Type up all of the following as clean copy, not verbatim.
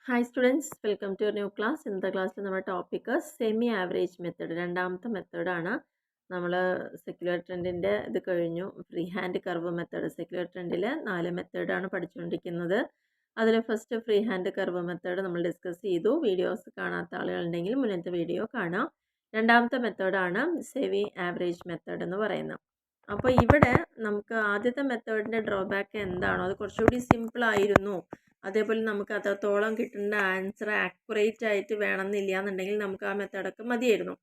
Hi students, welcome to your new class. ഇന്നത്തെ ക്ലാസ്സിൽ നമ്മുടെ ടോപ്പിക്ക് സെമി ആവറേജ് മെത്തേഡ് രണ്ടാമത്തെ മെത്തേഡാണ്. നമ്മൾ സെക്യുലർ ട്രെൻഡിൻ്റെ ഇത് കഴിഞ്ഞു. Free hand curve method secular ട്രെൻഡിൽ 4 മെത്തേഡാണ് പഠിച്ചുകൊണ്ടിരിക്കുന്നത്. അതിൽ first free hand curve method നമ്മൾ ഡിസ്കസ് ചെയ്തു. വീഡിയോസ് കാണാത്ത ആളുകളുണ്ടെങ്കിൽ മുന്നത്തെ വീഡിയോ കാണാം. രണ്ടാമത്തെ മെത്തേഡാണ് സെമി ആവറേജ് മെത്തേഡ് എന്ന് പറയുന്നത്. അപ്പോൾ ഇവിടെ നമുക്ക് ആദ്യത്തെ മെത്തേഡിൻ്റെ ഡ്രോബാക്ക് എന്താണോ അത് കുറച്ചുകൂടി സിമ്പിൾ ആയിരുന്നു. അതേപോലെ നമുക്ക് അത്രത്തോളം കിട്ടുന്ന ആൻസർ ആക്യുറേറ്റ് ആയിട്ട് വേണമെന്നില്ല എന്നുണ്ടെങ്കിൽ നമുക്ക് ആ മെത്തേഡൊക്കെ മതിയായിരുന്നു.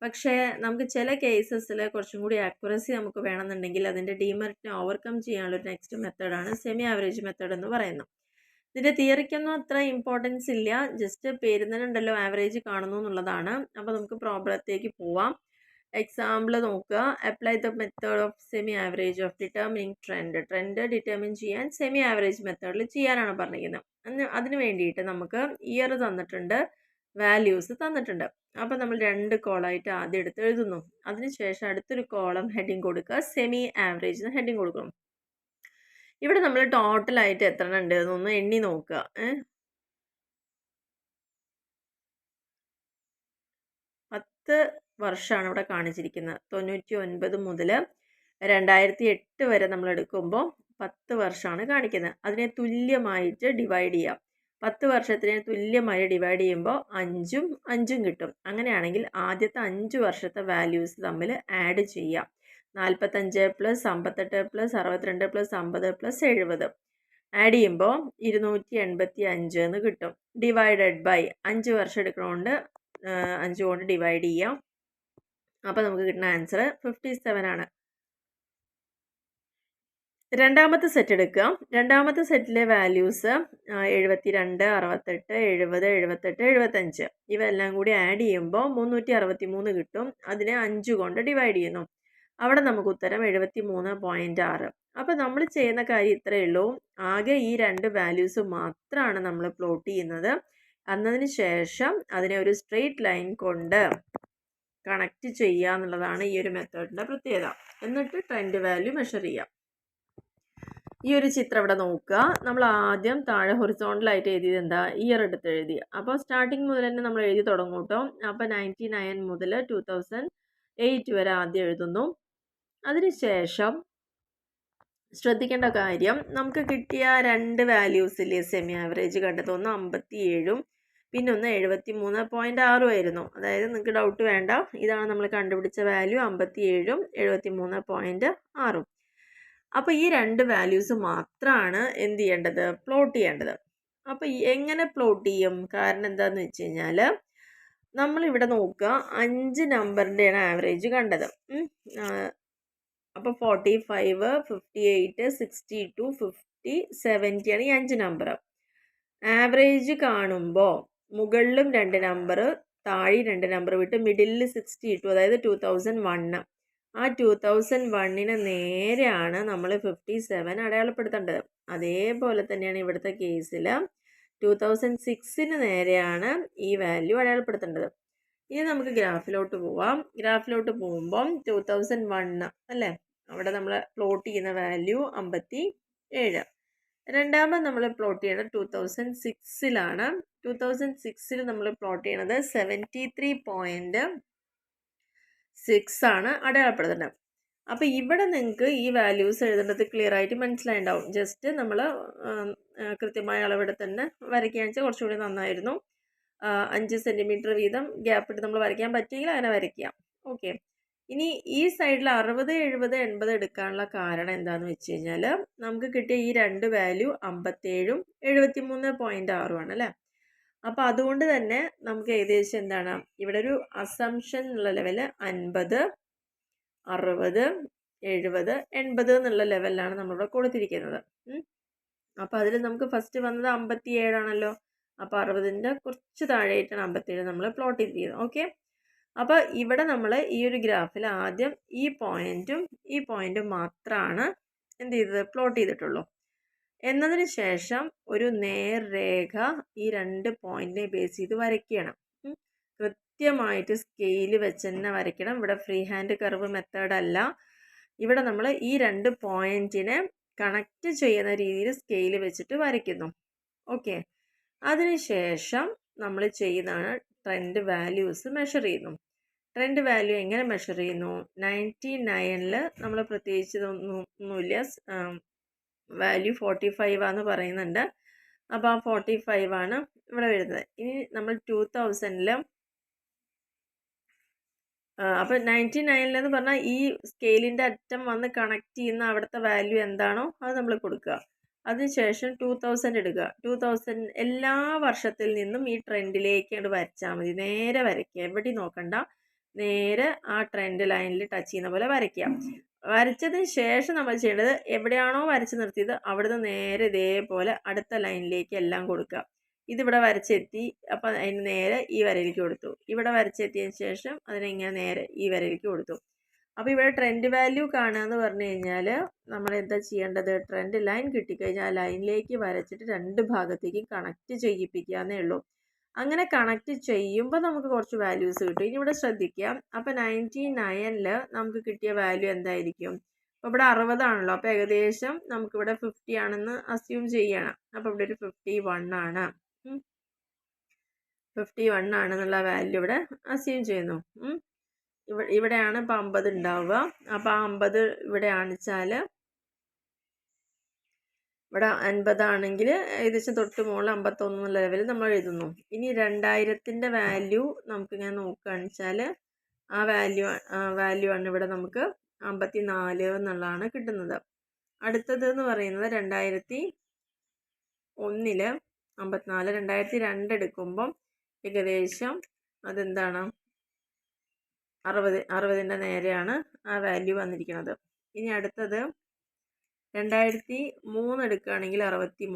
പക്ഷേ നമുക്ക് ചില കേസസിൽ കുറച്ചും കൂടി ആക്യുറസി നമുക്ക് വേണമെന്നുണ്ടെങ്കിൽ അതിൻ്റെ ഡീമെറിറ്റിനെ ഓവർകം ചെയ്യാനുള്ള ഒരു നെക്സ്റ്റ് മെത്തേഡാണ് സെമി ആവറേജ് മെത്തേഡ് എന്ന് പറയുന്നത്. ഇതിൻ്റെ തിയറിക്കൊന്നും അത്ര ഇമ്പോർട്ടൻസ് ഇല്ല, ജസ്റ്റ് പേര് തന്നെ ഉണ്ടല്ലോ ആവറേജ് കാണുന്നു എന്നുള്ളതാണ്. അപ്പോൾ നമുക്ക് പ്രോബ്ലത്തേക്ക് പോവാം. എക്സാമ്പിൾ നോക്കുക. Apply the method of semi average of determining trend determine ചെയ്യാൻ സെമി ആവറേജ് മെത്തേഡിൽ ചെയ്യാനാണ് പറഞ്ഞിരിക്കുന്നത്. അതിന് വേണ്ടിയിട്ട് നമുക്ക് ഇയർ തന്നിട്ടുണ്ട്, വാല്യൂസ് തന്നിട്ടുണ്ട്. അപ്പോൾ നമ്മൾ 2 കോളായിട്ട് ആദ്യം എടുത്ത് എഴുതുന്നു. അതിനുശേഷം അടുത്തൊരു കോളം ഹെഡിങ് കൊടുക്കുക, സെമി ആവറേജ് എന്ന് ഹെഡിങ് കൊടുക്കണം. ഇവിടെ നമ്മൾ ടോട്ടലായിട്ട് എത്ര ഉണ്ട് എന്നൊന്ന് എണ്ണി നോക്കുക. 10 വർഷമാണ് ഇവിടെ കാണിച്ചിരിക്കുന്നത്. 99 മുതൽ 2008 വരെ നമ്മൾ എടുക്കുമ്പോൾ 10 വർഷമാണ് കാണിക്കുന്നത്. അതിനെ തുല്യമായിട്ട് ഡിവൈഡ് ചെയ്യാം. 10 വർഷത്തിനെ തുല്യമായി ഡിവൈഡ് ചെയ്യുമ്പോൾ 5ഉം 5ഉം കിട്ടും. അങ്ങനെയാണെങ്കിൽ ആദ്യത്തെ 5 വർഷത്തെ വാല്യൂസ് തമ്മിൽ ആഡ് ചെയ്യാം. 45 plus 58 plus 62 plus 50 plus 70 add ചെയ്യുമ്പോൾ 285 എന്ന് കിട്ടും. ഡിവൈഡഡ് ബൈ 5 വർഷം എടുക്കണോണ്ട് 5 കൊണ്ട് ഡിവൈഡ് ചെയ്യാം. അപ്പോൾ നമുക്ക് കിട്ടുന്ന ആൻസർ 57 ആണ്. രണ്ടാമത്തെ സെറ്റ് എടുക്കുക. രണ്ടാമത്തെ സെറ്റിലെ വാല്യൂസ് 72, 68, 70, 78, 75 ഇവയെല്ലാം കൂടി ആഡ് ചെയ്യുമ്പോൾ 363 കിട്ടും. അതിനെ 5 കൊണ്ട് ഡിവൈഡ് ചെയ്യുന്നു. അവിടെ നമുക്ക് ഉത്തരം 73.6. അപ്പോൾ നമ്മൾ ചെയ്യുന്ന കാര്യം ഇത്രയേ ഉള്ളൂ. ആകെ ഈ 2 വാല്യൂസ് മാത്രമാണ് നമ്മൾ പ്ലോട്ട് ചെയ്യുന്നത്. എന്നതിന് ശേഷം അതിനെ ഒരു സ്ട്രെയിറ്റ് ലൈൻ കൊണ്ട് കണക്റ്റ് ചെയ്യുക എന്നുള്ളതാണ് ഈ ഒരു മെത്തേഡിൻ്റെ പ്രത്യേകത. എന്നിട്ട് ട്രെൻഡ് വാല്യൂ മെഷർ ചെയ്യാം. ഈ ഒരു ചിത്രം ഇവിടെ നോക്കുക. നമ്മൾ ആദ്യം താഴെ ഹൊറിസോണ്ടലായിട്ട് എഴുതിയത് എന്താ, ഇയർ എടുത്ത് എഴുതി. അപ്പോൾ സ്റ്റാർട്ടിങ് മുതൽ തന്നെ നമ്മൾ എഴുതി തുടങ്ങും കേട്ടോ. അപ്പോൾ 99 മുതൽ 2008 വരെ ആദ്യം എഴുതുന്നു. അതിനുശേഷം ശ്രദ്ധിക്കേണ്ട കാര്യം, നമുക്ക് കിട്ടിയ 2 വാല്യൂസിലെ സെമി ആവറേജ് കണ്ടത് ഒന്ന് 57ഉം പിന്നെ ഒന്ന് 73.6 ആയിരുന്നു. അതായത് നിങ്ങൾക്ക് ഡൗട്ട് വേണ്ട, ഇതാണ് നമ്മൾ കണ്ടുപിടിച്ച വാല്യൂ 57ഉം 73.6. അപ്പോൾ ഈ 2 വാല്യൂസ് മാത്രമാണ് എന്ത് ചെയ്യേണ്ടത്, പ്ലോട്ട് ചെയ്യേണ്ടത്. അപ്പോൾ എങ്ങനെ പ്ലോട്ട് ചെയ്യും? കാരണം എന്താണെന്ന് വെച്ച് കഴിഞ്ഞാൽ നമ്മളിവിടെ നോക്കുക, 5 നമ്പറിൻ്റെയാണ് ആവറേജ് കണ്ടത്. അപ്പോൾ 45, 58, 62, 50, 70 ആണ് ഈ 5 നമ്പർ. ആവറേജ് കാണുമ്പോൾ മുകളിലും 2 നമ്പർ, താഴെ 2 നമ്പർ വിട്ട് മിഡിലിൽ 62, അതായത് 2001. ആ 2001 നേരെയാണ് നമ്മൾ 57 അടയാളപ്പെടുത്തേണ്ടത്. അതേപോലെ തന്നെയാണ് ഇവിടുത്തെ കേസിൽ 2006 നേരെയാണ് ഈ വാല്യൂ അടയാളപ്പെടുത്തേണ്ടത്. ഇനി നമുക്ക് ഗ്രാഫിലോട്ട് പോവാം. ഗ്രാഫിലോട്ട് പോകുമ്പം 2001 അല്ലേ, അവിടെ നമ്മൾ പ്ലോട്ട് ചെയ്യുന്ന വാല്യൂ 57. രണ്ടാമത് നമ്മൾ പ്ലോട്ട് ചെയ്യുന്നത് 2006 2006 നമ്മൾ പ്ലോട്ട് ചെയ്യണത് 73.6 ആണ് അടയാളപ്പെടുത്തേണ്ടത്. അപ്പോൾ ഇവിടെ നിങ്ങൾക്ക് ഈ വാല്യൂസ് എഴുതേണ്ടത് ക്ലിയർ ആയിട്ട് മനസ്സിലായിട്ടുണ്ടാവും. ജസ്റ്റ് നമ്മൾ കൃത്യമായ അളവെടുത്ത് തന്നെ വരയ്ക്കുകയാണെന്ന് വെച്ചാൽ കുറച്ചുകൂടി നന്നായിരുന്നു. 5 സെൻറ്റിമീറ്റർ വീതം ഗ്യാപ്പ് ഇട്ട് നമ്മൾ വരയ്ക്കാൻ പറ്റിയെങ്കിൽ അങ്ങനെ വരയ്ക്കാം. ഓക്കെ, ഇനി ഈ സൈഡിൽ 60, 70, 80 എടുക്കാനുള്ള കാരണം എന്താണെന്ന് വെച്ച് കഴിഞ്ഞാൽ നമുക്ക് കിട്ടിയ ഈ 2 വാല്യൂ 57ഉം 73.6 ആണ് അല്ലേ. അപ്പോൾ അതുകൊണ്ട് തന്നെ നമുക്ക് ഏകദേശം എന്താണ്, ഇവിടെ ഒരു അസംഷൻ ഉള്ള ലെവല് 50, 60, 70, 80 എന്നുള്ള ലെവലിലാണ് നമ്മളിവിടെ കൊടുത്തിരിക്കുന്നത്. അപ്പോൾ അതിൽ നമുക്ക് ഫസ്റ്റ് വന്നത് 57 ആണല്ലോ. അപ്പോൾ 60ൻ്റെ കുറച്ച് താഴെയായിട്ടാണ് 57 നമ്മൾ പ്ലോട്ട് ചെയ്തിരിക്കുന്നത്. ഓക്കെ, അപ്പോൾ ഇവിടെ നമ്മൾ ഈ ഒരു ഗ്രാഫിൽ ആദ്യം ഈ പോയിൻറ്റും മാത്രമാണ് എന്ത് ചെയ്തത്, പ്ലോട്ട് ചെയ്തിട്ടുള്ളൂ. എന്നതിന് ശേഷം ഒരു നേർരേഖ ഈ 2 പോയിൻറ്റിനെ ബേസ് ചെയ്ത് വരയ്ക്കണം. കൃത്യമായിട്ട് സ്കെയിൽ വെച്ച് തന്നെ വരയ്ക്കണം. ഇവിടെ ഫ്രീ ഹാൻഡ് കർവ് മെത്തേഡ് അല്ല. ഇവിടെ നമ്മൾ ഈ 2 പോയിൻറ്റിനെ കണക്റ്റ് ചെയ്യുന്ന രീതിയിൽ സ്കെയിൽ വെച്ചിട്ട് വരയ്ക്കുന്നു. ഓക്കെ, അതിനുശേഷം നമ്മൾ ചെയ്യുന്നതാണ് ട്രെൻഡ് വാല്യൂസ് മെഷർ ചെയ്യുന്നു. ട്രെൻഡ് വാല്യൂ എങ്ങനെ മെഷർ ചെയ്യുന്നു? 99ൽ നമ്മൾ പ്രത്യേകിച്ച് ഒന്നുമില്ല, വാല്യൂ 45 ആണെന്ന് പറയുന്നുണ്ട്. അപ്പോൾ ആ 45 ആണ് ഇവിടെ വരുന്നത്. ഇനി നമ്മൾ 2000ൽ അപ്പോൾ 99 പറഞ്ഞാൽ ഈ സ്കെയിലിൻ്റെ അറ്റം വന്ന് കണക്ട് ചെയ്യുന്ന അവിടുത്തെ വാല്യൂ എന്താണോ അത് നമ്മൾ കൊടുക്കുക. അതിനുശേഷം 2000 എടുക്കുക. 2000 എല്ലാ വർഷത്തിൽ നിന്നും ഈ ട്രെൻഡിലേക്ക് വരച്ചാൽ മതി. നേരെ വരയ്ക്കുക, എവിടെയും നോക്കണ്ട, നേരെ ആ ട്രെൻഡ് ലൈനിൽ ടച്ച് ചെയ്യുന്ന പോലെ വരയ്ക്കുക. വരച്ചതിന് ശേഷം നമ്മൾ ചെയ്യേണ്ടത് എവിടെയാണോ വരച്ച് നിർത്തിയത് അവിടുന്ന് നേരെ ഇതേപോലെ അടുത്ത ലൈനിലേക്ക് എല്ലാം കൊടുക്കുക. ഇതിവിടെ വരച്ചെത്തി, അപ്പം അതിന് നേരെ ഈ വരയിലേക്ക് കൊടുത്തു. ഇവിടെ വരച്ചെത്തിയതിന് ശേഷം അതിനെങ്ങനെ നേരെ ഈ വരയിലേക്ക് കൊടുത്തു. അപ്പോൾ ഇവിടെ ട്രെൻഡ് വാല്യൂ കാണുക എന്ന് പറഞ്ഞു കഴിഞ്ഞാൽ നമ്മൾ എന്താ ചെയ്യേണ്ടത്? ട്രെൻഡ് ലൈൻ കിട്ടിക്കഴിഞ്ഞാൽ ആ ലൈനിലേക്ക് വരച്ചിട്ട് രണ്ട് ഭാഗത്തേക്കും കണക്ട് ചെയ്യിപ്പിക്കുക എന്നേ ഉള്ളൂ. അങ്ങനെ കണക്ട് ചെയ്യുമ്പോൾ നമുക്ക് കുറച്ച് വാല്യൂസ് കിട്ടും. ഇനി ഇവിടെ ശ്രദ്ധിക്കാം. അപ്പോൾ 99ൽ നമുക്ക് കിട്ടിയ വാല്യൂ എന്തായിരിക്കും? അപ്പോൾ ഇവിടെ 60 ആണല്ലോ, അപ്പോൾ ഏകദേശം നമുക്കിവിടെ 50 ആണെന്ന് അസ്യൂം ചെയ്യണം. അപ്പോൾ ഇവിടെ ഒരു 51 ആണ്. 51 ആണെന്നുള്ള വാല്യൂ ഇവിടെ അസ്യൂം ചെയ്യുന്നു. ഇവിടെയാണ് ഇപ്പോൾ 50 ഉണ്ടാവുക. അപ്പോൾ ആ 50 ഇവിടെ ആണിച്ചാൽ ഇവിടെ 50 ആണെങ്കിൽ ഏകദേശം തൊട്ട് മുകളിൽ 51 എന്നുള്ള ലെവലിൽ നമ്മൾ എഴുതുന്നു. ഇനി 2000ൻ്റെ വാല്യൂ നമുക്കിങ്ങനെ നോക്കുകയാണെന്ന് വെച്ചാൽ ആ വാല്യൂ ആണ് ഇവിടെ നമുക്ക് 54 എന്നുള്ളതാണ് കിട്ടുന്നത്. അടുത്തത് എന്ന് പറയുന്നത് 2001 54, 2002 എടുക്കുമ്പം ഏകദേശം അതെന്താണ് 60ൻ്റെ നേരെയാണ് ആ വാല്യൂ വന്നിരിക്കുന്നത്. ഇനി അടുത്തത് 2003 എടുക്കുകയാണെങ്കിൽ 63,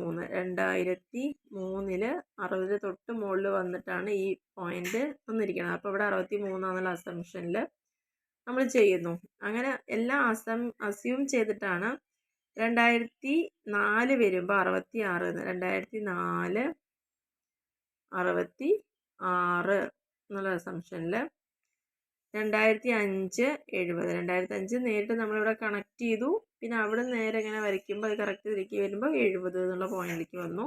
2003 60 തൊട്ട് മുകളിൽ വന്നിട്ടാണ് ഈ പോയിന്റ് വന്നിരിക്കുന്നത്. അപ്പോൾ ഇവിടെ 63 എന്നുള്ള അസംഷനിൽ നമ്മൾ ചെയ്യുന്നു. അങ്ങനെ എല്ലാം അസ്യൂം ചെയ്തിട്ടാണ് 2004 വരുമ്പോൾ 66 2004 66 എന്നുള്ള അസംഷനിൽ 2005 70 2005 നേരിട്ട് നമ്മളിവിടെ കണക്ട് ചെയ്തു. പിന്നെ അവിടെ നേരെ ഇങ്ങനെ വരയ്ക്കുമ്പോൾ അത് കറക്റ്റ് തിരിക്കി വരുമ്പോൾ 70 എന്നുള്ള പോയിന്റിലേക്ക് വന്നു.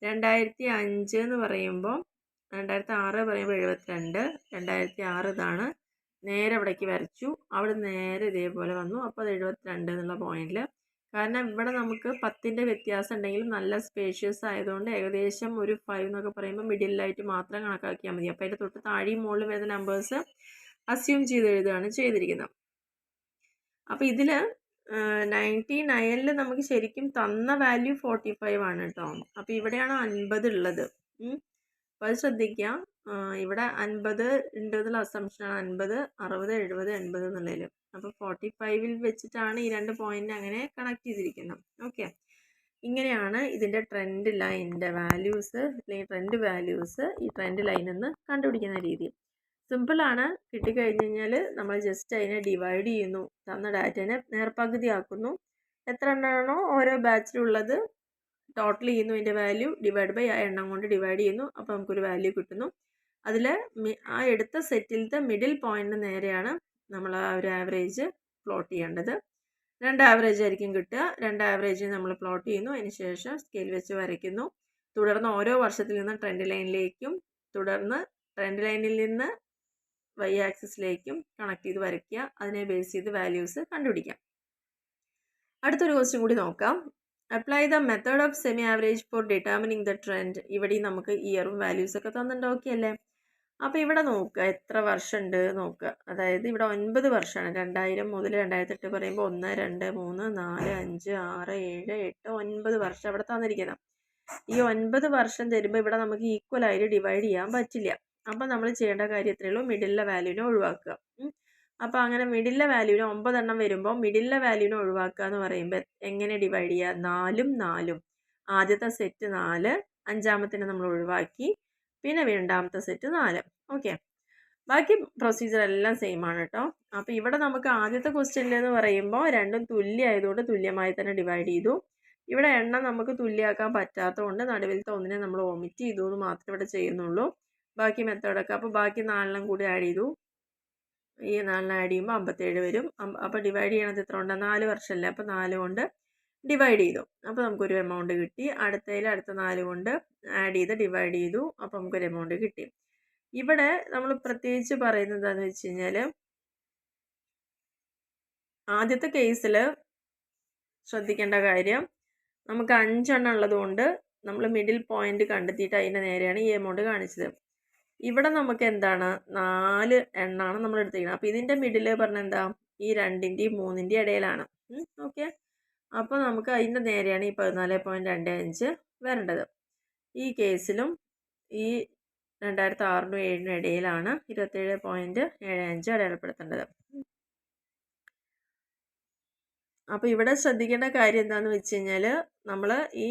2005 എന്ന് പറയുമ്പോൾ 2006 പറയുമ്പോൾ 72, 2006 ഇതാണ്. നേരെ അവിടേക്ക് വരച്ചു, അവിടെ നേരെ ഇതേപോലെ വന്നു. അപ്പോൾ അത് 72 എന്നുള്ള പോയിന്റിൽ. കാരണം ഇവിടെ നമുക്ക് 10ൻ്റെ വ്യത്യാസം ഉണ്ടെങ്കിലും നല്ല സ്പേഷ്യസ് ആയതുകൊണ്ട് ഏകദേശം ഒരു 5 എന്നൊക്കെ പറയുമ്പോൾ മിഡിലായിട്ട് മാത്രം കണക്കാക്കിയാൽ മതി. അപ്പോൾ അതിൻ്റെ തൊട്ട് താഴെയും മുകളിൽ വരുന്ന നമ്പേഴ്സ് അസ്യൂം ചെയ്ത് എഴുതുകയാണ് ചെയ്തിരിക്കുന്നത്. അപ്പോൾ ഇതിൽ 99ൽ നമുക്ക് ശരിക്കും തന്ന വാല്യൂ 45 ആണ് കേട്ടോ. അപ്പോൾ ഇവിടെയാണ് 50 ഉള്ളത്. അപ്പോൾ അത് ശ്രദ്ധിക്കുക. ഇവിടെ 50 ഉണ്ട് എന്നുള്ള അസംഷനാണ്. 50, 60, 70, 80 എന്നുള്ളതിൽ. അപ്പോൾ 45ൽ വെച്ചിട്ടാണ് ഈ രണ്ട് പോയിന്റ് അങ്ങനെ കണക്ട് ചെയ്തിരിക്കുന്നത്. ഓക്കെ, ഇങ്ങനെയാണ് ഇതിൻ്റെ ട്രെൻഡ് ലൈനിൻ്റെ വാല്യൂസ് അല്ലെങ്കിൽ ട്രെൻഡ് വാല്യൂസ് ഈ ട്രെൻഡ് ലൈനിൽ നിന്ന് കണ്ടുപിടിക്കുന്ന രീതി. സിമ്പിളാണ്. കിട്ടിക്കഴിഞ്ഞ് കഴിഞ്ഞാൽ നമ്മൾ ജസ്റ്റ് അതിനെ ഡിവൈഡ് ചെയ്യുന്നു. തന്ന ഡാറ്റേനെ നേർപകുതി ആക്കുന്നു. എത്ര എണ്ണമാണോ ഓരോ ബാച്ചിലുള്ളത് ടോട്ടൽ ചെയ്യുന്നു. അതിൻ്റെ വാല്യൂ ഡിവൈഡ് ബൈ ആ എണ്ണം കൊണ്ട് ഡിവൈഡ് ചെയ്യുന്നു. അപ്പോൾ നമുക്കൊരു വാല്യൂ കിട്ടുന്നു. അതിൽ ആ എടുത്ത സെറ്റിലത്തെ മിഡിൽ പോയിന്റ് നേരെയാണ് നമ്മൾ ആ ഒരു ആവറേജ് പ്ലോട്ട് ചെയ്യേണ്ടത്. 2 ആവറേജ് ആയിരിക്കും കിട്ടുക. 2 ആവറേജ് നമ്മൾ പ്ലോട്ട് ചെയ്യുന്നു. അതിന് ശേഷം സ്കെയിൽ വെച്ച് വരയ്ക്കുന്നു. തുടർന്ന് ഓരോ വർഷത്തിൽ നിന്ന് ട്രെൻഡ് ലൈനിലേക്കും തുടർന്ന് ട്രെൻഡ് ലൈനിൽ നിന്ന് y ആക്സിസിലേക്കും കണക്ട് ചെയ്ത് വരയ്ക്കുക. അതിനെ ബേസ് ചെയ്ത് വാല്യൂസ് കണ്ടുപിടിക്കാം. അടുത്തൊരു ക്വസ്റ്റ്യൻ കൂടി നോക്കാം. Apply the method of semi average four determining the trend. ഇവിടെ നമുക്ക് ഇയറും വാല്യൂസൊക്കെ തന്നിട്ടുണ്ട്. ഓക്കെ അല്ലേ? അപ്പോൾ ഇവിടെ നോക്കുക എത്ര വർഷം ഉണ്ട് നോക്കുക. അതായത് ഇവിടെ 9 വർഷമാണ്. 2000 മുതൽ 2008 പറയുമ്പോൾ 1, 2, 3, 4, 5, 6, 7, 8, 9 വർഷം അവിടെ തന്നിരിക്കുന്നത്. ഈ 9 വർഷം തരുമ്പോൾ ഇവിടെ നമുക്ക് ഈക്വൽ ആയിട്ട് ഡിവൈഡ് ചെയ്യാൻ പറ്റില്ല. അപ്പം നമ്മൾ ചെയ്യേണ്ട കാര്യം എത്രയേ ഉള്ളൂ, മിഡിലെ വാല്യൂവിനെ ഒഴിവാക്കുക. അപ്പോൾ അങ്ങനെ മിഡിലെ വാല്യൂവിന് 9 എണ്ണം വരുമ്പോൾ മിഡിലെ വാല്യൂവിനെ ഒഴിവാക്കുക എന്ന് പറയുമ്പോൾ എങ്ങനെ ഡിവൈഡ് ചെയ്യുക? 4ഉം 4ഉം. ആദ്യത്തെ സെറ്റ് 4, അഞ്ചാമത്തിനെ നമ്മൾ ഒഴിവാക്കി, പിന്നെ രണ്ടാമത്തെ സെറ്റ് 4. ഓക്കെ, ബാക്കി പ്രൊസീജിയർ എല്ലാം സെയിം ആണ് കേട്ടോ. അപ്പോൾ ഇവിടെ നമുക്ക് ആദ്യത്തെ ക്വസ്റ്റ്യനിൽ എന്ന് പറയുമ്പോൾ രണ്ടും തുല്യമായതുകൊണ്ട് തുല്യമായി തന്നെ ഡിവൈഡ് ചെയ്തു. ഇവിടെ എണ്ണം നമുക്ക് തുല്യമാക്കാൻ പറ്റാത്തതുകൊണ്ട് നടുവിലത്തെ ഒന്നിനെ നമ്മൾ ഒമിറ്റ് ചെയ്തു എന്ന് മാത്രമേ ഇവിടെ ചെയ്യുന്നുള്ളൂ. ബാക്കി മെത്തേഡൊക്കെ അപ്പോൾ ബാക്കി 4 കൂടി ആഡ് ചെയ്തു. ഈ 4 ആഡ് ചെയ്യുമ്പോൾ 57 വരും. അപ്പോൾ ഡിവൈഡ് ചെയ്യണത് എത്ര ഉണ്ട്? 4 വർഷമല്ലേ. അപ്പോൾ 4 കൊണ്ട് ഡിവൈഡ് ചെയ്തു. അപ്പോൾ നമുക്കൊരു എമൗണ്ട് കിട്ടി. അടുത്തതിൽ അടുത്ത 4 കൊണ്ട് ആഡ് ചെയ്ത് ഡിവൈഡ് ചെയ്തു. അപ്പോൾ നമുക്കൊരു എമൗണ്ട് കിട്ടി. ഇവിടെ നമ്മൾ പ്രത്യേകിച്ച് പറയുന്നത് എന്താണെന്ന് വെച്ച് കഴിഞ്ഞാൽ, ആദ്യത്തെ കേസിൽ ശ്രദ്ധിക്കേണ്ട കാര്യം, നമുക്ക് 5 എണ്ണം ഉള്ളതുകൊണ്ട് നമ്മൾ മിഡിൽ പോയിന്റ് കണ്ടെത്തിയിട്ട് അതിൻ്റെ നേരെയാണ് ഈ എമൗണ്ട് കാണിച്ചത്. ഇവിടെ നമുക്ക് എന്താണ് 4 എണ്ണമാണ് നമ്മൾ എടുത്തിരിക്കുന്നത്. അപ്പോൾ ഇതിൻ്റെ മിഡിൽ പറഞ്ഞാൽ എന്താ, ഈ 2ൻ്റെയും 3ൻ്റെയും ഇടയിലാണ്. ഓക്കെ, അപ്പോൾ നമുക്ക് അതിൻ്റെ നേരെയാണ് ഈ 14.25 വരേണ്ടത്. ഈ കേസിലും ഈ 2006-നും 2007-നും ഇടയിലാണ് 27.75 അടയാളപ്പെടുത്തേണ്ടത്. അപ്പോൾ ഇവിടെ ശ്രദ്ധിക്കേണ്ട കാര്യം എന്താണെന്ന് വെച്ച് കഴിഞ്ഞാൽ, നമ്മൾ ഈ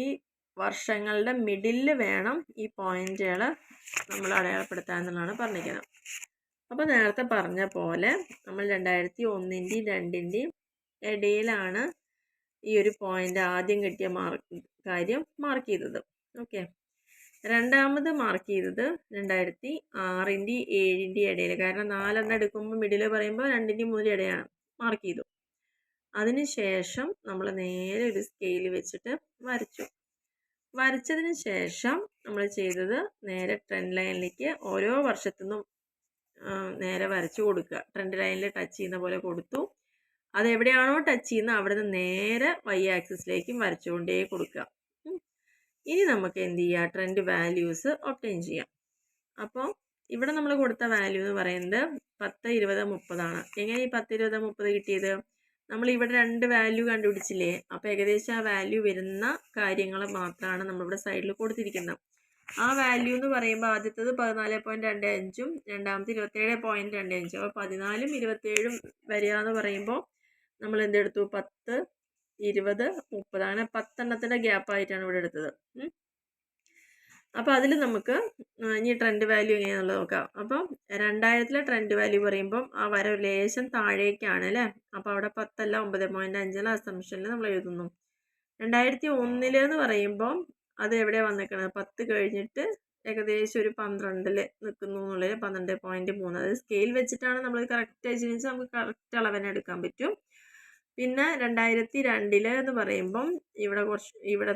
വർഷങ്ങളുടെ മിഡിൽ വേണം ഈ പോയിന്റുകൾ നമ്മൾ അടയാളപ്പെടുത്താൻ എന്നുള്ളതാണ് പറഞ്ഞിരിക്കുന്നത്. അപ്പോൾ നേരത്തെ പറഞ്ഞ പോലെ നമ്മൾ 2001-ൻ്റെയും 2ൻ്റെയും ഇടയിലാണ് ഈ ഒരു പോയിന്റ് ആദ്യം കിട്ടിയ കാര്യം മാർക്ക് ചെയ്തത്. ഓക്കെ, രണ്ടാമത് മാർക്ക് ചെയ്തത് 2006-ൻ്റെയും 2007-ൻ്റെയും ഇടയിൽ. കാരണം 4 എണ്ണം എടുക്കുമ്പോൾ മിഡിൽ പറയുമ്പോൾ 2ൻ്റെയും 3ൻ്റെയും ഇടയാണ് മാർക്ക് ചെയ്തു. അതിനുശേഷം നമ്മൾ നേരെ ഒരു സ്കെയിൽ വെച്ചിട്ട് വരച്ചതിന് ശേഷം നമ്മൾ ചെയ്തത് നേരെ ട്രെൻഡ് ലൈനിലേക്ക് ഓരോ വർഷത്തുനിന്നും നേരെ വരച്ചു കൊടുക്കുക. ട്രെൻഡ് ലൈനിൽ ടച്ച് ചെയ്യുന്ന പോലെ കൊടുത്തു. അത് എവിടെയാണോ ടച്ച് ചെയ്യുന്നത് അവിടെ നിന്ന് നേരെ y ആക്സിസിലേക്കും വരച്ചുകൊണ്ടേ കൊടുക്കുക. ഇനി നമുക്ക് എന്ത് ചെയ്യുക, ട്രെൻഡ് വാല്യൂസ് ഒബ്റ്റെയിൻ ചെയ്യാം. അപ്പോൾ ഇവിടെ നമ്മൾ കൊടുത്ത വാല്യൂ എന്ന് പറയുന്നത് 10, 20, 30 ആണ്. എങ്ങനെ ഈ 10, 20, 30 കിട്ടിയത്? നമ്മൾ ഇവിടെ 2 വാല്യൂ കണ്ടുപിടിച്ചില്ലേ? അപ്പോൾ ഏകദേശം ആ വാല്യൂ വരുന്ന കാര്യങ്ങൾ മാത്രമാണ് നമ്മളിവിടെ സൈഡിൽ കൊടുത്തിരിക്കുന്നത്. ആ വാല്യൂ എന്ന് പറയുമ്പോൾ ആദ്യത്തത് 14.25ഉം രണ്ടാമത്തെ 27.25. അപ്പോൾ 14ഉം 27ഉം വരിക എന്ന് പറയുമ്പോൾ നമ്മൾ എന്തെടുത്തു? 10, 20, 30. അങ്ങനെ 10 എണ്ണത്തിൻ്റെ ഗ്യാപ്പായിട്ടാണ് ഇവിടെ എടുത്തത്. അപ്പോൾ അതിൽ നമുക്ക് ഇനി ട്രെൻഡ് വാല്യൂ എങ്ങനെയാണെന്നുള്ളത് നോക്കാം. അപ്പം 2000-ലെ ട്രെൻഡ് വാല്യൂ പറയുമ്പം ആ വര ലേശം താഴേക്കാണ് അല്ലേ? അപ്പോൾ അവിടെ 10 അല്ല 9.5 അസംഷനിൽ നമ്മൾ എഴുതുന്നു. 2001 എന്ന് പറയുമ്പം അത് എവിടെയാണ് വന്നിരിക്കുന്നത്? 10 കഴിഞ്ഞിട്ട് ഏകദേശം ഒരു 12-ൽ നിൽക്കുന്നു എന്നുള്ളത്. 12.3. അത് സ്കെയിൽ വെച്ചിട്ടാണ് നമ്മൾ കറക്റ്റ് വെച്ചാൽ നമുക്ക് കറക്റ്റ് അളവിനെ എടുക്കാൻ പറ്റും. പിന്നെ 2002 എന്ന് പറയുമ്പം ഇവിടെ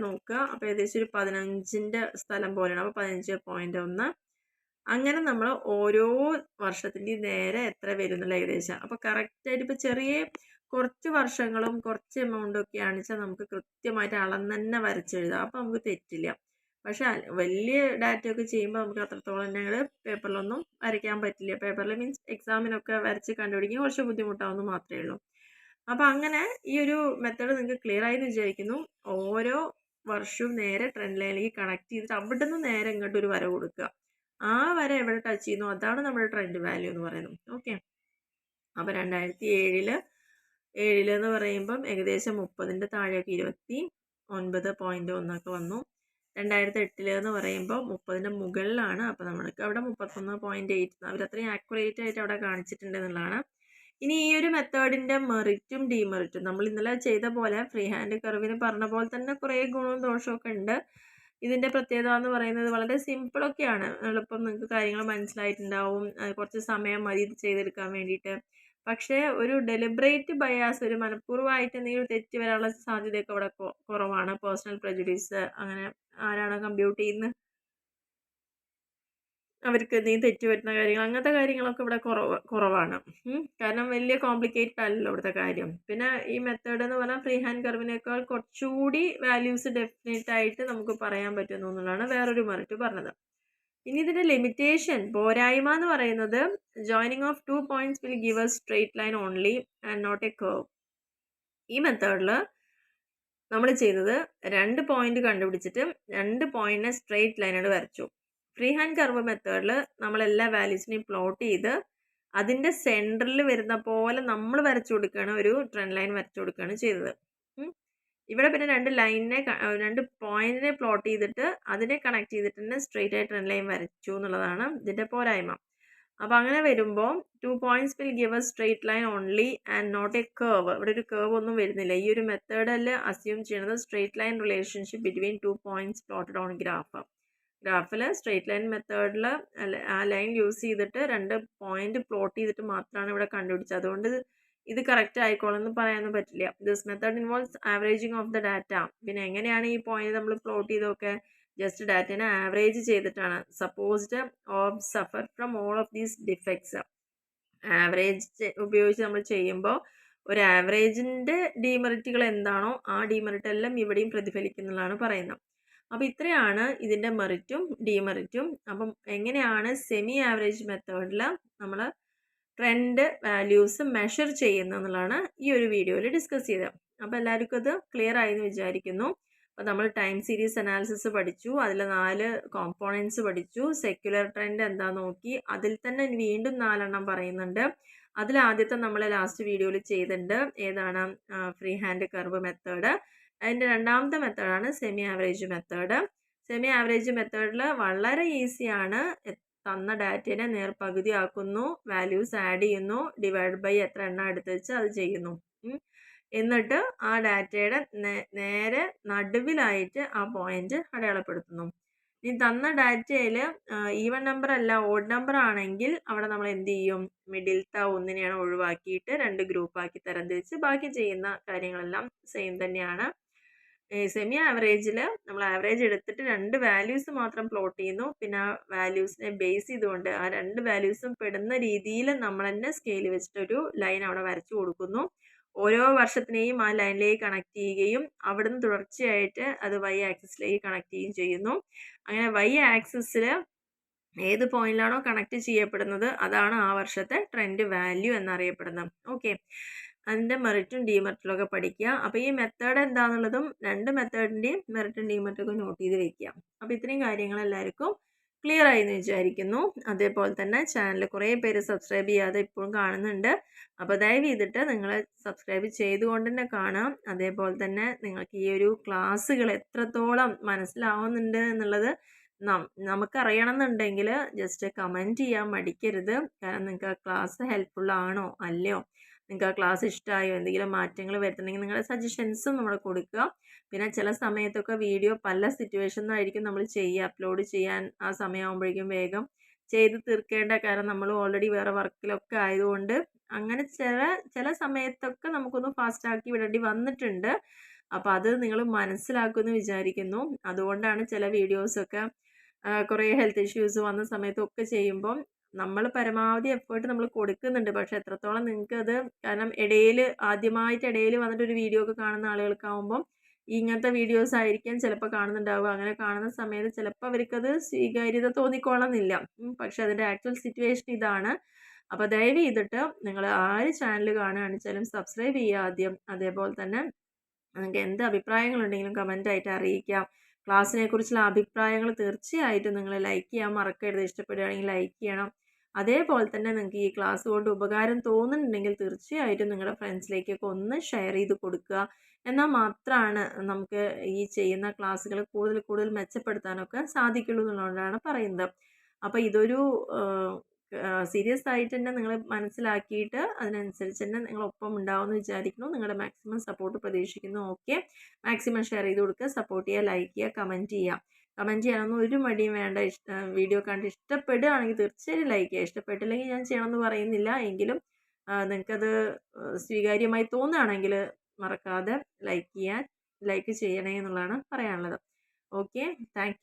നോക്കുക. അപ്പോൾ ഏകദേശം ഒരു 15ൻ്റെ സ്ഥലം പോലെയാണ്. അപ്പോൾ 15.1. അങ്ങനെ നമ്മൾ ഓരോ വർഷത്തിൻ്റെയും നേരെ എത്ര വരുന്നുള്ള ഏകദേശം. അപ്പോൾ കറക്റ്റായിട്ട് ഇപ്പോൾ കുറച്ച് വർഷങ്ങളും കുറച്ച് എമൗണ്ടും ഒക്കെ ആണെന്ന് നമുക്ക് കൃത്യമായിട്ട് അളന്ന് വരച്ചെഴുതാം. അപ്പോൾ നമുക്ക് തെറ്റില്ല. പക്ഷെ വലിയ ഡാറ്റയൊക്കെ ചെയ്യുമ്പോൾ നമുക്ക് അത്രത്തോളം ഞങ്ങൾ പേപ്പറിലൊന്നും വരയ്ക്കാൻ പറ്റില്ല. പേപ്പറിൽ മീൻസ് എക്സാമിനൊക്കെ വരച്ച് കണ്ടുപിടിക്കാൻ കുറച്ച് ബുദ്ധിമുട്ടാവുന്നു മാത്രമേ ഉള്ളൂ. അപ്പോൾ അങ്ങനെ ഈ ഒരു മെത്തേഡ് നിങ്ങൾക്ക് ക്ലിയർ ആയി എന്ന് വിചാരിക്കുന്നു. ഓരോ വർഷവും നേരെ ട്രെൻഡ് ലൈനിലേക്ക് കണക്ട് ചെയ്തിട്ട് അവിടെ നിന്ന് നേരെ ഇങ്ങോട്ട് ഒരു വര കൊടുക്കുക. ആ വര എവിടെ ടച്ച് ചെയ്യുന്നു അതാണ് നമ്മുടെ ട്രെൻഡ് വാല്യൂ എന്ന് പറയുന്നത്. ഓക്കെ, അപ്പോൾ 2007 എന്ന് പറയുമ്പം ഏകദേശം 30ൻ്റെ താഴെയൊക്കെ 29.1 വന്നു. 2008 എന്ന് പറയുമ്പോൾ 30ൻ്റെ മുകളിലാണ്. അപ്പോൾ നമ്മൾക്ക് അവിടെ 31.8. അവരത്രയും ആക്യുറേറ്റ് ആയിട്ട് അവിടെ കാണിച്ചിട്ടുണ്ട് എന്നുള്ളതാണ്. ഇനി ഈ ഒരു മെത്തേഡിൻ്റെ മെറിറ്റും ഡിമെറിറ്റും നമ്മൾ ഇന്നലെ ചെയ്ത പോലെ ഫ്രീ ഹാൻഡ് കർവിന് പറഞ്ഞ പോലെ തന്നെ കുറേ ഗുണവും ദോഷമൊക്കെ ഉണ്ട്. ഇതിൻ്റെ പ്രത്യേകത എന്ന് പറയുന്നത് വളരെ സിമ്പിളൊക്കെയാണ്. എളുപ്പം നിങ്ങൾക്ക് കാര്യങ്ങൾ മനസ്സിലായിട്ടുണ്ടാവും. കുറച്ച് സമയം മതി ഇത് ചെയ്തെടുക്കാൻ വേണ്ടിയിട്ട്. പക്ഷേ ഒരു ഡെലിബറേറ്റ് ബയാസ്, ഒരു മനഃപൂർവ്വമായിട്ട് എന്തെങ്കിലും തെറ്റ് വരാനുള്ള സാധ്യതയൊക്കെ ഇവിടെ കുറവാണ്. പേഴ്സണൽ പ്രജുഡീസ്, അങ്ങനെ ആരാണോ കമ്പ്യൂട്ട് ചെയ്യുന്നത് അവർക്ക് എന്തെങ്കിലും തെറ്റ് പറ്റുന്ന കാര്യങ്ങൾ, അങ്ങനത്തെ കാര്യങ്ങളൊക്കെ ഇവിടെ കുറവാണ്. കാരണം വലിയ കോംപ്ലിക്കേറ്റഡ് അല്ലല്ലോ ഇവിടുത്തെ കാര്യം. പിന്നെ ഈ മെത്തേഡ് എന്ന് പറഞ്ഞാൽ ഫ്രീ ഹാൻഡ് കർവിനേക്കാൾ കുറച്ചുകൂടി വാല്യൂസ് ഡെഫിനറ്റ് ആയിട്ട് നമുക്ക് പറയാൻ പറ്റുന്നു എന്നുള്ളതാണ് വേറൊരു മെറിറ്റ് പറഞ്ഞത്. ഇനി ഇതിൻ്റെ ലിമിറ്റേഷൻ, പോരായ്മ എന്ന് പറയുന്നത് joining of 2 points will give a straight line only and not a curve. ഈ മെത്തേഡിൽ നമ്മൾ ചെയ്തത് 2 പോയിന്റ് കണ്ടുപിടിച്ചിട്ട് 2 പോയിന്റിനെ സ്ട്രെയിറ്റ് ലൈനായിട്ട് വരച്ചു. ഫ്രീ ഹാൻഡ് കർവ് മെത്തേഡിൽ നമ്മൾ എല്ലാ വാല്യൂസിനെയും പ്ലോട്ട് ചെയ്ത് അതിൻ്റെ സെൻറ്ററിൽ വരുന്ന പോലെ നമ്മൾ വരച്ചു കൊടുക്കുകയാണ്, ഒരു ട്രെൻഡ് ലൈൻ വരച്ചു കൊടുക്കുകയാണ് ചെയ്തത്. ഇവിടെ പിന്നെ 2 പോയിന്റിനെ പ്ലോട്ട് ചെയ്തിട്ട് അതിനെ കണക്ട് ചെയ്തിട്ട് തന്നെ സ്ട്രെയിറ്റ് ആയിട്ട് ട്രെൻഡ് ലൈൻ വരച്ചു എന്നുള്ളതാണ് ഇതിൻ്റെ പോരായ്മ. അപ്പോൾ അങ്ങനെ വരുമ്പോൾ 2 points will give a straight line only and not a curve. ഇവിടെ ഒരു കർവ് ഒന്നും വരുന്നില്ല. ഈ ഒരു മെത്തേഡിൽ അസ്യൂം ചെയ്യുന്നത് straight line relationship between 2 points plotted on ഗ്രാഫിൽ സ്ട്രെയിറ്റ് ലൈൻ മെത്തേഡിൽ ആ ലൈൻ യൂസ് ചെയ്തിട്ട് 2 പോയിന്റ് പ്ലോട്ട് ചെയ്തിട്ട് മാത്രമാണ് ഇവിടെ കണ്ടുപിടിച്ചത്. അതുകൊണ്ട് ഇത് കറക്റ്റ് ആയിക്കോളെന്ന് പറയാനൊന്നും പറ്റില്ല. This method involves averaging of the data. പിന്നെ എങ്ങനെയാണ് ഈ പോയിന്റ് നമ്മൾ പ്ലോട്ട് ചെയ്തൊക്കെ ജസ്റ്റ് ഡാറ്റേനെ ആവറേജ് ചെയ്തിട്ടാണ്. Supposed of suffer from all of these defects. Average ഉപയോഗിച്ച് നമ്മൾ ചെയ്യുമ്പോൾ ഒരു ആവറേജിൻ്റെ ഡീമെറിറ്റുകൾ എന്താണോ ആ ഡീമെറിറ്റ് എല്ലാം ഇവിടെയും പ്രതിഫലിക്കുന്നതാണ് പറയുന്നത്. അപ്പോൾ ഇത്രയാണ് ഇതിൻ്റെ മെറിറ്റും ഡീമെറിറ്റും. അപ്പം എങ്ങനെയാണ് സെമി ആവറേജ് മെത്തേഡിൽ നമ്മൾ ട്രെൻഡ് വാല്യൂസ് മെഷർ ചെയ്യുന്നത് എന്നുള്ളതാണ് ഈ ഒരു വീഡിയോയിൽ ഡിസ്കസ് ചെയ്തത്. അപ്പോൾ എല്ലാവർക്കും അത് ക്ലിയർ ആയി എന്ന് വിചാരിക്കുന്നു. അപ്പോൾ നമ്മൾ ടൈം സീരീസ് അനാലിസിസ് പഠിച്ചു, അതിൽ 4 കോമ്പോണൻസ് പഠിച്ചു, സെക്യുലർ ട്രെൻഡ് എന്താ നോക്കി, അതിൽ തന്നെ വീണ്ടും 4 പറയുന്നുണ്ട്. അതിൽ ആദ്യത്തെ നമ്മൾ ലാസ്റ്റ് വീഡിയോയിൽ ചെയ്തിട്ടുണ്ട്, ഏതാണ് ഫ്രീ ഹാൻഡ് കർവ് മെത്തേഡ്. അതിൻ്റെ രണ്ടാമത്തെ മെത്തേഡാണ് semi average method. Semi average മെത്തേഡിൽ വളരെ ഈസിയാണ്. തന്ന ഡാറ്റേനെ നേർപകുതി ആക്കുന്നു, വാല്യൂസ് ആഡ് ചെയ്യുന്നു, ഡിവൈഡ് ബൈ എത്ര എണ്ണം എടുത്ത് വെച്ച് അത് ചെയ്യുന്നു. എന്നിട്ട് ആ ഡാറ്റയുടെ നേരെ നടുവിലായിട്ട് ആ പോയിന്റ് അടയാളപ്പെടുത്തുന്നു. ഇനി തന്ന ഡാറ്റയിൽ ഈവൻ നമ്പർ അല്ല ഓഡ് നമ്പർ ആണെങ്കിൽ അവിടെ നമ്മൾ എന്ത് ചെയ്യും? മിഡിലത്തെ ഒന്നിനെയാണ് ഒഴിവാക്കിയിട്ട് 2 ഗ്രൂപ്പാക്കി തരംതിരിച്ച് ബാക്കി ചെയ്യുന്ന കാര്യങ്ങളെല്ലാം സെയിം തന്നെയാണ്. സെമി ആവറേജിൽ നമ്മൾ ആവറേജ് എടുത്തിട്ട് 2 വാല്യൂസ് മാത്രം പ്ലോട്ട് ചെയ്യുന്നു. പിന്നെ ആ വാല്യൂസിനെ ബേസ് ചെയ്തുകൊണ്ട് ആ 2 വാല്യൂസും പെടുന്ന രീതിയിൽ നമ്മൾ തന്നെ സ്കെയിൽ വെച്ചിട്ടൊരു ലൈൻ അവിടെ വരച്ചു കൊടുക്കുന്നു. ഓരോ വർഷത്തിനെയും ആ ലൈനിലേക്ക് കണക്ട് ചെയ്യുകയും അവിടുന്ന് തുടർച്ചയായിട്ട് അത് വൈ ആക്സിസിലേക്ക് കണക്ട് ചെയ്യുകയും ചെയ്യുന്നു. അങ്ങനെ വൈ ആക്സിസിൽ ഏത് പോയിന്റിലാണോ കണക്ട് ചെയ്യപ്പെടുന്നത് അതാണ് ആ വർഷത്തെ ട്രെൻഡ് വാല്യൂ എന്നറിയപ്പെടുന്നത്. ഓക്കെ, അതിൻ്റെ മെറിറ്റും ഡീമെറിറ്റും ഒക്കെ പഠിക്കുക. അപ്പോൾ ഈ മെത്തേഡ് എന്താണെന്നുള്ളതും 2 മെത്തേഡിൻ്റെയും മെറിറ്റും ഡീമെറിറ്റും ഒക്കെ നോട്ട് ചെയ്ത് വെക്കുക. അപ്പോൾ ഇത്രയും കാര്യങ്ങൾ എല്ലാവർക്കും ക്ലിയർ ആയി എന്ന് വിചാരിക്കുന്നു. അതേപോലെ തന്നെ ചാനൽ കുറേ പേര് സബ്സ്ക്രൈബ് ചെയ്യാതെ ഇപ്പോഴും കാണുന്നുണ്ട്. അപ്പോൾ ദയവ് ചെയ്തിട്ട് നിങ്ങൾ സബ്സ്ക്രൈബ് ചെയ്തുകൊണ്ട് തന്നെ കാണാം. അതേപോലെ തന്നെ നിങ്ങൾക്ക് ഈ ഒരു ക്ലാസ്സുകൾ എത്രത്തോളം മനസ്സിലാവുന്നുണ്ട് എന്നുള്ളത് നമുക്കറിയണം എന്നുണ്ടെങ്കിൽ ജസ്റ്റ് കമൻറ്റ് ചെയ്യാൻ മടിക്കരുത്. കാരണം നിങ്ങൾക്ക് ആ ക്ലാസ് ഹെൽപ്ഫുൾ ആണോ അല്ലയോ, നിങ്ങൾക്ക് ആ ക്ലാസ് ഇഷ്ടമായോ, എന്തെങ്കിലും മാറ്റങ്ങൾ വരുത്തണമെങ്കിൽ നിങ്ങളുടെ സജഷൻസും നമ്മൾ കൊടുക്കുക. പിന്നെ ചില സമയത്തൊക്കെ വീഡിയോ പല സിറ്റുവേഷനിലായിരിക്കും നമ്മൾ അപ്ലോഡ് ചെയ്യാൻ ആ സമയമാകുമ്പോഴേക്കും വേഗം ചെയ്ത് തീർക്കേണ്ട, കാരണം നമ്മൾ ഓൾറെഡി വേറെ വർക്കിലൊക്കെ ആയതുകൊണ്ട് അങ്ങനെ ചില സമയത്തൊക്കെ നമുക്കൊന്ന് ഫാസ്റ്റാക്കി വിടേണ്ടി വന്നിട്ടുണ്ട്. അപ്പോൾ അത് നിങ്ങൾ മനസ്സിലാക്കുമെന്ന് വിചാരിക്കുന്നു. അതുകൊണ്ടാണ് ചില വീഡിയോസൊക്കെ കുറേ ഹെൽത്ത് ഇഷ്യൂസ് വന്ന സമയത്തൊക്കെ ചെയ്യുമ്പം നമ്മൾ പരമാവധി എഫേർട്ട് നമ്മൾ കൊടുക്കുന്നുണ്ട്. പക്ഷേ എത്രത്തോളം നിങ്ങൾക്കത്, കാരണം ആദ്യമായിട്ട് വന്നിട്ട് ഒരു വീഡിയോ ഒക്കെ കാണുന്ന ആളുകൾക്കാവുമ്പം ഇങ്ങനത്തെ വീഡിയോസ് ആയിരിക്കും ചിലപ്പോൾ കാണുന്നുണ്ടാവുക. അങ്ങനെ കാണുന്ന സമയത്ത് ചിലപ്പോൾ അവർക്കത് സ്വീകാര്യത തോന്നിക്കൊള്ളുന്നില്ല. പക്ഷെ അതിൻ്റെ ആക്ച്വൽ സിറ്റുവേഷൻ ഇതാണ്. അപ്പോൾ ദയവ് ചെയ്തിട്ട് നിങ്ങൾ ആര് ചാനൽ കാണുകയാണെന്ന് വെച്ചാലും സബ്സ്ക്രൈബ് ചെയ്യുക ആദ്യം. അതേപോലെ തന്നെ നിങ്ങൾക്ക് എന്ത് അഭിപ്രായങ്ങളുണ്ടെങ്കിലും കമൻ്റായിട്ട് അറിയിക്കാം. ക്ലാസ്സിനെ കുറിച്ചുള്ള അഭിപ്രായങ്ങൾ തീർച്ചയായിട്ടും നിങ്ങൾ ലൈക്ക് ചെയ്യാൻ മറക്കരുത്. ഇഷ്ടപ്പെടുകയാണെങ്കിൽ ലൈക്ക് ചെയ്യണം. അതേപോലെ തന്നെ നിങ്ങൾക്ക് ഈ ക്ലാസ് കൊണ്ട് ഉപകാരം തോന്നുന്നുണ്ടെങ്കിൽ തീർച്ചയായിട്ടും നിങ്ങളുടെ ഫ്രണ്ട്സിലേക്കൊക്കെ ഒന്ന് ഷെയർ ചെയ്ത് കൊടുക്കുക. എന്നാൽ മാത്രമാണ് നമുക്ക് ഈ ചെയ്യുന്ന ക്ലാസ്സുകൾ കൂടുതൽ മെച്ചപ്പെടുത്താനൊക്കെ സാധിക്കുള്ളൂ എന്നുള്ളതുകൊണ്ടാണ് പറയുന്നത്. അപ്പോൾ ഇതൊരു സീരിയസ് ആയിട്ട് തന്നെ നിങ്ങൾ മനസ്സിലാക്കിയിട്ട് അതിനനുസരിച്ച് തന്നെ നിങ്ങളൊപ്പം ഉണ്ടാവുമെന്ന് വിചാരിക്കുന്നു. നിങ്ങളുടെ മാക്സിമം സപ്പോർട്ട് പ്രതീക്ഷിക്കുന്നു. ഓക്കെ, മാക്സിമം ഷെയർ ചെയ്ത് കൊടുക്കുക, സപ്പോർട്ട് ചെയ്യുക, ലൈക്ക് ചെയ്യുക, കമൻറ്റ് ചെയ്യുക. കമൻറ്റ് ചെയ്യാനൊന്നും ഒരു മടിയും വേണ്ട. വീഡിയോ കണ്ട് ഇഷ്ടപ്പെടുകയാണെങ്കിൽ തീർച്ചയായും ലൈക്ക് ചെയ്യുക. ഇഷ്ടപ്പെട്ടില്ലെങ്കിൽ ഞാൻ ചെയ്യണമെന്ന് പറയുന്നില്ല, എങ്കിലും നിങ്ങൾക്കത് സ്വീകാര്യമായി തോന്നുകയാണെങ്കിൽ മറക്കാതെ ലൈക്ക് ചെയ്യണേ എന്നുള്ളതാണ് പറയാനുള്ളത്. Okay, thank